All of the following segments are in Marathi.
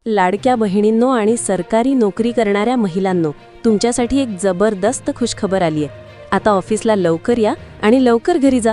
लाडक्या बहिणींनो आणि सरकारी नोकरी करणाऱ्या महिलांनो, तुमच्यासाठी एक जबरदस्त खुशखबर आली आहे। आता ऑफिसला लवकर या आणि लवकर घरी जा।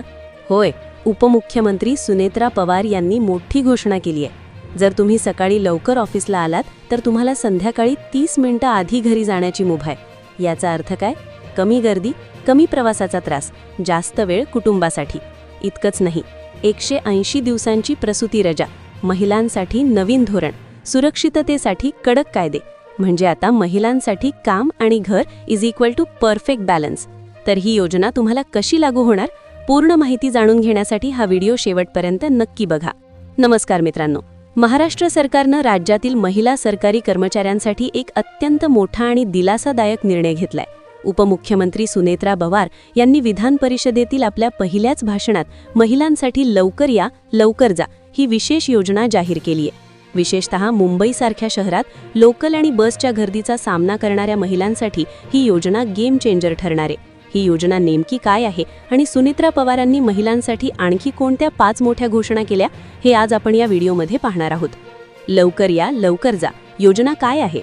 होय, उपमुख्यमंत्री सुनेत्रा पवार यांनी मोठी घोषणा केली आहे। जर तुम्ही सकाळी लवकर ऑफिसला आलात तर तुम्हाला संध्याकाळी 30 मिनिटं आधी घरी जाण्याची मुभा आहे। याचा अर्थ काय? कमी गर्दी, कमी प्रवासाचा त्रास, जास्त वेळ कुटुंबासाठी। इतकंच नाही, 180 दिवसांची प्रसूती रजा, महिलांसाठी नवीन धोरण, सुरक्षिततेसाठी कडक कायदे, म्हणजे आता महिलांसाठी काम आणि घर = परफेक्ट बॅलन्स। तर ही योजना तुम्हाला कशी लागू होणार, पूर्ण माहिती जाणून घेण्यासाठी हा व्हिडिओ शेवटपर्यंत नक्की बघा। नमस्कार मित्रांनो, महाराष्ट्र सरकारनं राज्यातील महिला सरकारी कर्मचाऱ्यांसाठी एक अत्यंत मोठा आणि दिलासादायक निर्णय घेतलाय। उपमुख्यमंत्री सुनेत्रा पवार यांनी विधान परिषदेतील आपल्या पहिल्याच भाषणात महिलांसाठी लवकर या लवकर जा ही विशेष योजना जाहीर केली आहे। विशेषतः मुंबईसारख्या शहरात लोकल आणि बसच्या गर्दीचा सामना करणाऱ्या महिलांसाठी ही योजना गेम चेंजर ठरणार आहे। ही योजना नेमकी काय आहे आणि सुनेत्रा पवारांनी महिलांसाठी आणखी कोणत्या 5 मोठ्या घोषणा केल्या, हे आज आपण या व्हिडिओमध्ये पाहणार आहोत। लवकर या लवकर जा योजना काय आहे?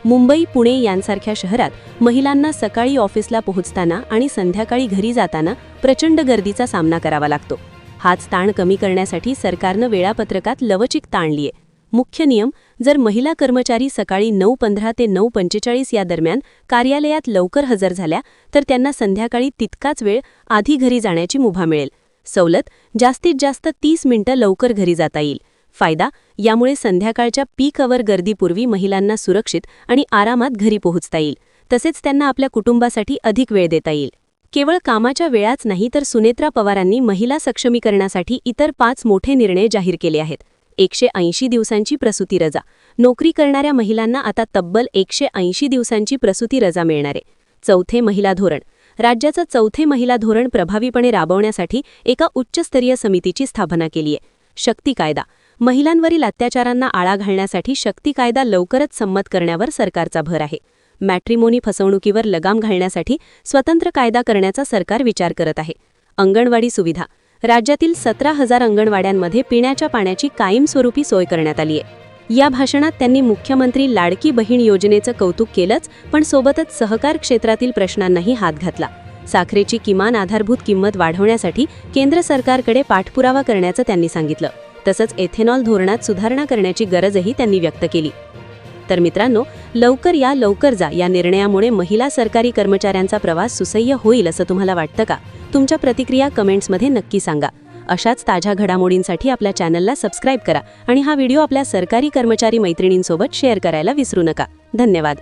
मुंबई, पुणे यांसारख्या शहरात महिलांना सकाळी ऑफिसला पोहोचताना आणि संध्याकाळी घरी जाताना प्रचंड गर्दीचा सामना करावा लागतो। हाच ताण कमी करण्यासाठी सरकारनं वेळापत्रकात लवचिकता आणली आहे। मुख्य नियम: जर महिला कर्मचारी सकाळी 9:15 ते 9:45 या दरम्यान कार्यालयात लवकर हजर झाल्या तर त्यांना संध्याकाळी तितकाच वेळ आधी घरी जाण्याची मुभा मिळेल। सवलत: जास्तीत जास्त 30 मिनिटं लवकर घरी जाता येईल। फायदा: यामुळे संध्याकाळच्या पीक अवर गर्दीपूर्वी महिलांना सुरक्षित आणि आरामात घरी पोहोचता येईल, तसेच त्यांना आपल्या कुटुंबासाठी अधिक वेळ देता येईल। केवळ कामाच्या वेळाच नाही तर सुनेत्रा पवारांनी महिला सक्षमीकरणासाठी इतर 5 मोठे निर्णय जाहीर केले आहेत। 180 दिवसांची प्रसूती रजा, नोकरी करणाऱ्या महिलांना आता तब्बल 180 दिवसांची प्रसूती रजा मिळणार आहे। चौथे महिला धोरण: राज्याचं चौथे महिला धोरण प्रभावीपणे राबवण्यासाठी एका उच्चस्तरीय समितीची स्थापना केली आहे। शक्ती कायदा: महिलांवरील अत्याचारांना आळा घालण्यासाठी शक्ती कायदा लवकरच संमत करण्यावर सरकारचा भर आहे। मॅट्रिमोनी फसवणुकीवर लगाम घालण्यासाठी स्वतंत्र कायदा करण्याचा सरकार विचार करत आहे। अंगणवाडी सुविधा: राज्यातील 17,000 अंगणवाड्यांमध्ये पिण्याच्या पाण्याची कायमस्वरूपी सोय करण्यात आली आहे। या भाषणात त्यांनी मुख्यमंत्री लाडकी बहीण योजनेचं कौतुक केलंच, पण सोबतच सहकार क्षेत्रातील प्रश्नांनाही हात घातला। साखरेची किमान आधारभूत किंमत वाढवण्यासाठी केंद्र सरकारकडे पाठपुरावा करण्याचं त्यांनी सांगितलं। तसंच एथेनॉल धोरणात सुधारणा करण्याची गरजही त्यांनी व्यक्त केली। तर मित्रांनो, लवकर या लवकर जा या निर्णयामुळे महिला सरकारी कर्मचाऱ्यांचा प्रवास सुसह्य होईल असं तुम्हाला वाटतं का? तुमच्या प्रतिक्रिया कमेंट्समध्ये नक्की सांगा। अशाच ताज्या घडामोडींसाठी आपल्या चॅनलला सबस्क्राईब करा आणि हा व्हिडिओ आपल्या सरकारी कर्मचारी मैत्रिणींसोबत शेअर करायला विसरू नका। धन्यवाद।